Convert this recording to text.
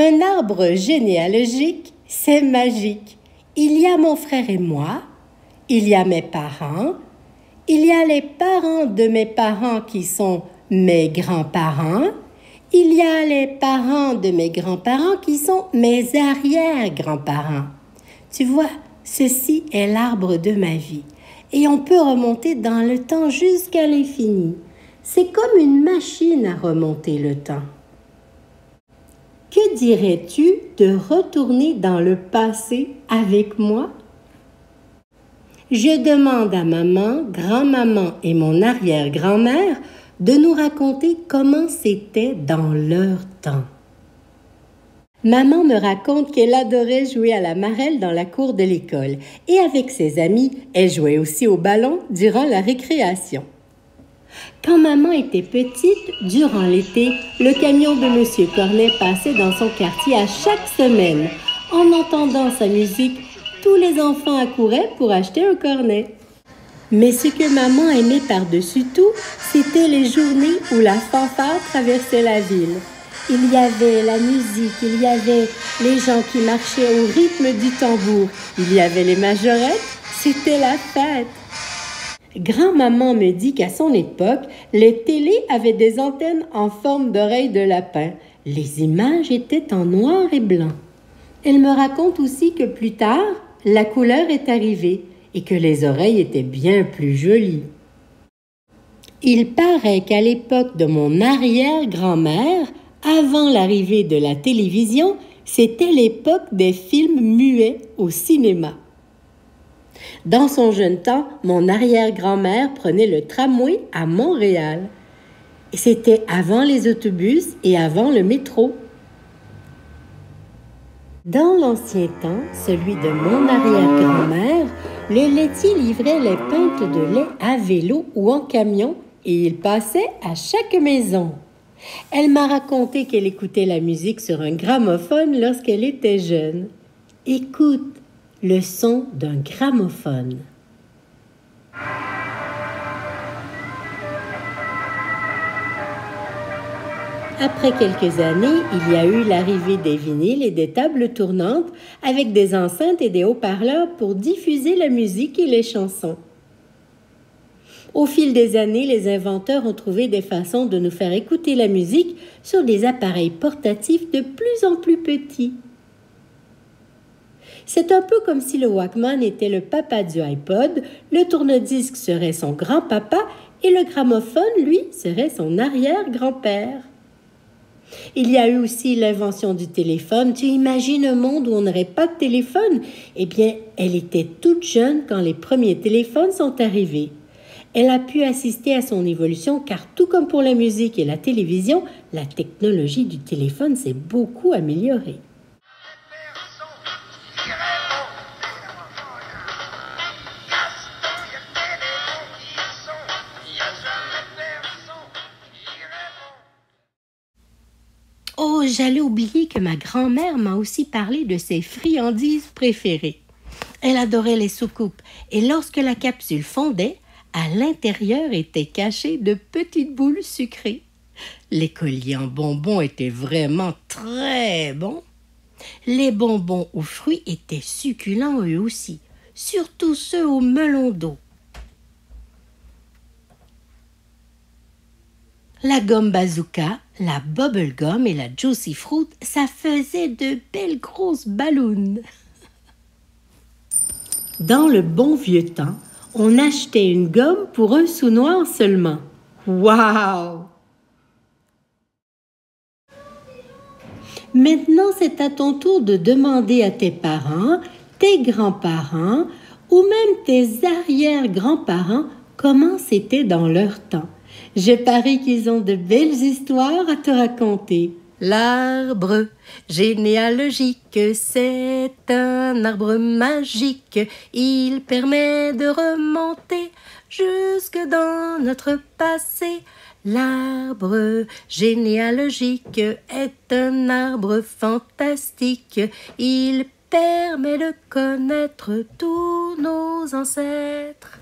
Un arbre généalogique, c'est magique. Il y a mon frère et moi, il y a mes parents, il y a les parents de mes parents qui sont mes grands-parents, il y a les parents de mes grands-parents qui sont mes arrière-grands-parents. Tu vois, ceci est l'arbre de ma vie et on peut remonter dans le temps jusqu'à l'infini. C'est comme une machine à remonter le temps. Que dirais-tu de retourner dans le passé avec moi? Je demande à maman, grand-maman et mon arrière-grand-mère de nous raconter comment c'était dans leur temps. Maman me raconte qu'elle adorait jouer à la marelle dans la cour de l'école et avec ses amis, elle jouait aussi au ballon durant la récréation. Quand maman était petite, durant l'été, le camion de Monsieur Cornet passait dans son quartier à chaque semaine. En entendant sa musique, tous les enfants accouraient pour acheter un cornet. Mais ce que maman aimait par-dessus tout, c'était les journées où la fanfare traversait la ville. Il y avait la musique, il y avait les gens qui marchaient au rythme du tambour, il y avait les majorettes, c'était la fête. Grand-maman me dit qu'à son époque, les télés avaient des antennes en forme d'oreilles de lapin. Les images étaient en noir et blanc. Elle me raconte aussi que plus tard, la couleur est arrivée et que les oreilles étaient bien plus jolies. Il paraît qu'à l'époque de mon arrière-grand-mère, avant l'arrivée de la télévision, c'était l'époque des films muets au cinéma. Dans son jeune temps, mon arrière-grand-mère prenait le tramway à Montréal. C'était avant les autobus et avant le métro. Dans l'ancien temps, celui de mon arrière-grand-mère, le laitier livrait les pintes de lait à vélo ou en camion et il passait à chaque maison. Elle m'a raconté qu'elle écoutait la musique sur un gramophone lorsqu'elle était jeune. Écoute le son d'un gramophone. Après quelques années, il y a eu l'arrivée des vinyles et des tables tournantes avec des enceintes et des haut-parleurs pour diffuser la musique et les chansons. Au fil des années, les inventeurs ont trouvé des façons de nous faire écouter la musique sur des appareils portatifs de plus en plus petits. C'est un peu comme si le Walkman était le papa du iPod, le tourne-disque serait son grand-papa et le gramophone, lui, serait son arrière-grand-père. Il y a eu aussi l'invention du téléphone. Tu imagines un monde où on n'aurait pas de téléphone? Eh bien, elle était toute jeune quand les premiers téléphones sont arrivés. Elle a pu assister à son évolution car tout comme pour la musique et la télévision, la technologie du téléphone s'est beaucoup améliorée. Oh, j'allais oublier que ma grand-mère m'a aussi parlé de ses friandises préférées. Elle adorait les soucoupes et lorsque la capsule fondait, à l'intérieur étaient cachées de petites boules sucrées. Les colliers en bonbons étaient vraiment très bons. Les bonbons aux fruits étaient succulents eux aussi, surtout ceux au melon d'eau. La gomme bazooka, la bubble gum et la juicy fruit, ça faisait de belles grosses ballons. Dans le bon vieux temps, on achetait une gomme pour un sou noir seulement. Wow! Maintenant, c'est à ton tour de demander à tes parents, tes grands-parents ou même tes arrière-grands-parents comment c'était dans leur temps. Je parie qu'ils ont de belles histoires à te raconter. L'arbre généalogique, c'est un arbre magique. Il permet de remonter jusque dans notre passé. L'arbre généalogique est un arbre fantastique. Il permet de connaître tous nos ancêtres.